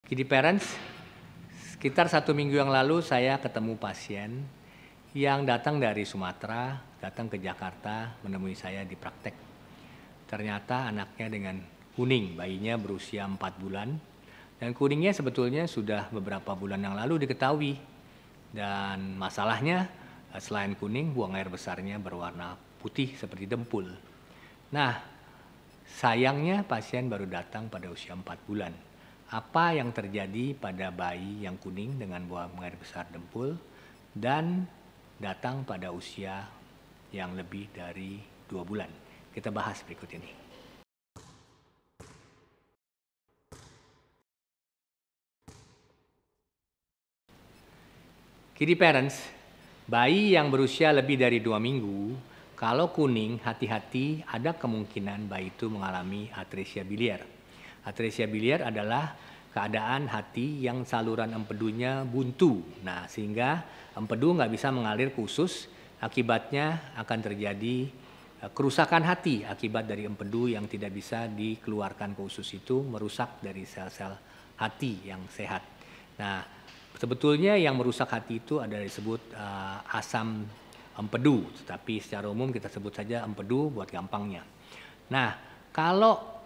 Kiddy Parents, sekitar 1 minggu yang lalu saya ketemu pasien yang datang dari Sumatera, datang ke Jakarta menemui saya di praktek. Ternyata anaknya dengan kuning, bayinya berusia 4 bulan. Dan kuningnya sebetulnya sudah beberapa bulan yang lalu diketahui. Dan masalahnya selain kuning, buang air besarnya berwarna putih seperti dempul. Nah, sayangnya pasien baru datang pada usia 4 bulan. Apa yang terjadi pada bayi yang kuning dengan buang air besar dempul dan datang pada usia yang lebih dari 2 bulan. Kita bahas berikut ini. Kiddy Parents, bayi yang berusia lebih dari 2 minggu, kalau kuning hati-hati ada kemungkinan bayi itu mengalami atresia biliar. Atresia biliar adalah keadaan hati yang saluran empedunya buntu. Nah, sehingga empedu nggak bisa mengalir ke usus, akibatnya akan terjadi kerusakan hati akibat dari empedu yang tidak bisa dikeluarkan ke usus itu merusak dari sel-sel hati yang sehat. Nah, sebetulnya yang merusak hati itu ada disebut asam empedu, tetapi secara umum kita sebut saja empedu buat gampangnya. Nah, kalau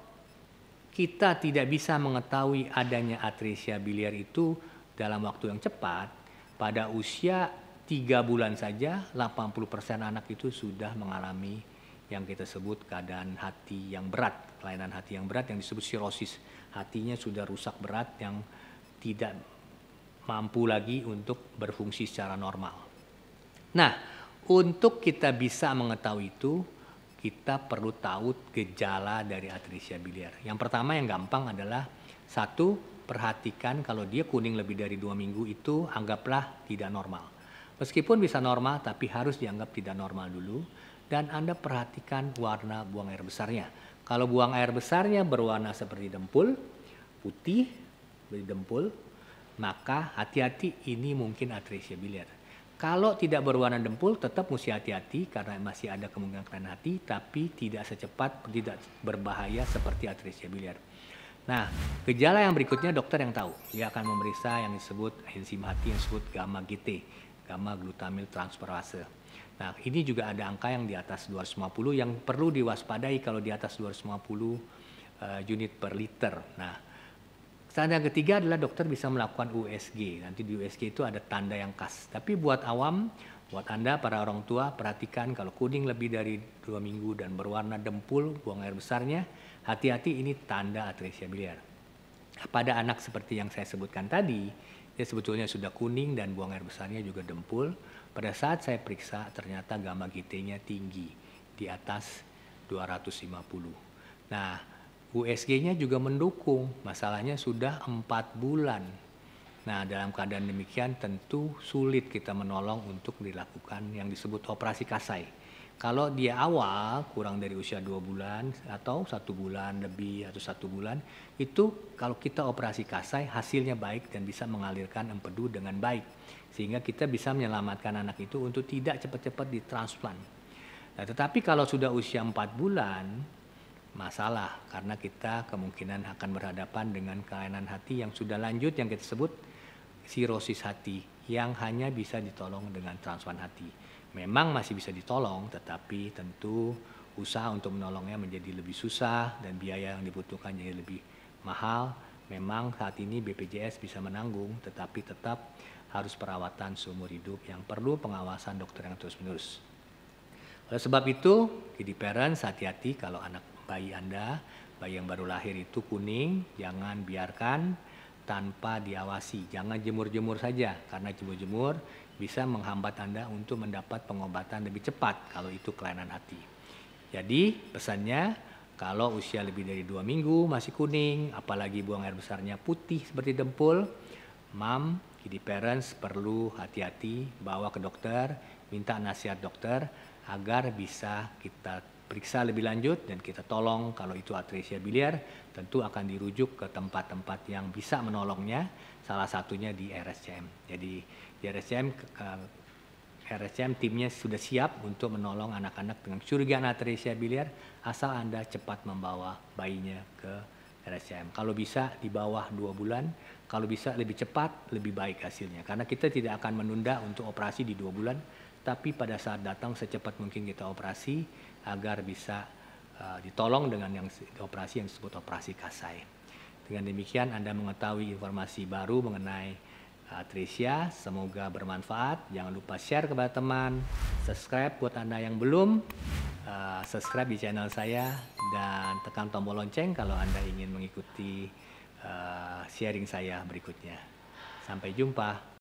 kita tidak bisa mengetahui adanya atresia biliar itu dalam waktu yang cepat, pada usia 3 bulan saja 80% anak itu sudah mengalami yang kita sebut keadaan hati yang berat, kelainan hati yang berat yang disebut sirosis. Hatinya sudah rusak berat yang tidak mampu lagi untuk berfungsi secara normal. Nah, untuk kita bisa mengetahui itu, kita perlu tahu gejala dari atresia biliar. Yang pertama yang gampang adalah, satu, perhatikan kalau dia kuning lebih dari 2 minggu itu anggaplah tidak normal. Meskipun bisa normal, tapi harus dianggap tidak normal dulu. Dan Anda perhatikan warna buang air besarnya. Kalau buang air besarnya berwarna seperti dempul, putih, seperti dempul, maka hati-hati ini mungkin atresia biliar. Kalau tidak berwarna dempul tetap mesti hati-hati karena masih ada kemungkinan kelainan hati, tapi tidak secepat, tidak berbahaya seperti atresia biliar. Nah, gejala yang berikutnya dokter yang tahu. Dia akan memeriksa yang disebut enzim hati yang disebut gamma GT, gamma glutamil transferase. Nah, ini juga ada angka yang di atas 250 yang perlu diwaspadai kalau di atas 250 unit per liter. Nah, tanda ketiga adalah dokter bisa melakukan USG. Nanti di USG itu ada tanda yang khas. Tapi buat awam, buat Anda para orang tua, perhatikan kalau kuning lebih dari 2 minggu dan berwarna dempul, buang air besarnya, hati-hati ini tanda atresia biliar. Pada anak seperti yang saya sebutkan tadi, dia sebetulnya sudah kuning dan buang air besarnya juga dempul. Pada saat saya periksa ternyata gamma GT-nya tinggi, di atas 250. Nah, USG-nya juga mendukung, masalahnya sudah 4 bulan. Nah, dalam keadaan demikian tentu sulit kita menolong untuk dilakukan yang disebut operasi Kasai. Kalau dia awal kurang dari usia 2 bulan atau 1 bulan lebih atau 1 bulan, itu kalau kita operasi Kasai hasilnya baik dan bisa mengalirkan empedu dengan baik. Sehingga kita bisa menyelamatkan anak itu untuk tidak cepat-cepat ditransplant. Nah, tetapi kalau sudah usia 4 bulan, masalah karena kita kemungkinan akan berhadapan dengan kelainan hati yang sudah lanjut yang kita sebut sirosis hati yang hanya bisa ditolong dengan transplant hati. Memang masih bisa ditolong, tetapi tentu usaha untuk menolongnya menjadi lebih susah dan biaya yang dibutuhkan jadi lebih mahal. Memang saat ini BPJS bisa menanggung, tetapi tetap harus perawatan seumur hidup yang perlu pengawasan dokter yang terus-menerus. Oleh sebab itu, Kiddy Parents hati-hati kalau anak bayi Anda, bayi yang baru lahir itu kuning, jangan biarkan tanpa diawasi. Jangan jemur-jemur saja, karena jemur-jemur bisa menghambat Anda untuk mendapat pengobatan lebih cepat kalau itu kelainan hati. Jadi pesannya, kalau usia lebih dari 2 minggu masih kuning, apalagi buang air besarnya putih seperti dempul, Kiddy Parents perlu hati-hati, bawa ke dokter, minta nasihat dokter agar bisa kita periksa lebih lanjut dan kita tolong. Kalau itu atresia biliar, tentu akan dirujuk ke tempat-tempat yang bisa menolongnya, salah satunya di RSCM. Jadi di RSCM timnya sudah siap untuk menolong anak-anak dengan curigaan atresia biliar asal Anda cepat membawa bayinya ke RSCM. Kalau bisa di bawah 2 bulan, kalau bisa lebih cepat, lebih baik hasilnya. Karena kita tidak akan menunda untuk operasi di 2 bulan, tapi pada saat datang secepat mungkin kita operasi agar bisa ditolong dengan operasi yang disebut operasi Kasai. Dengan demikian Anda mengetahui informasi baru mengenai atresia, semoga bermanfaat. Jangan lupa share kepada teman, subscribe buat Anda yang belum, subscribe di channel saya, dan tekan tombol lonceng kalau Anda ingin mengikuti sharing saya berikutnya. Sampai jumpa.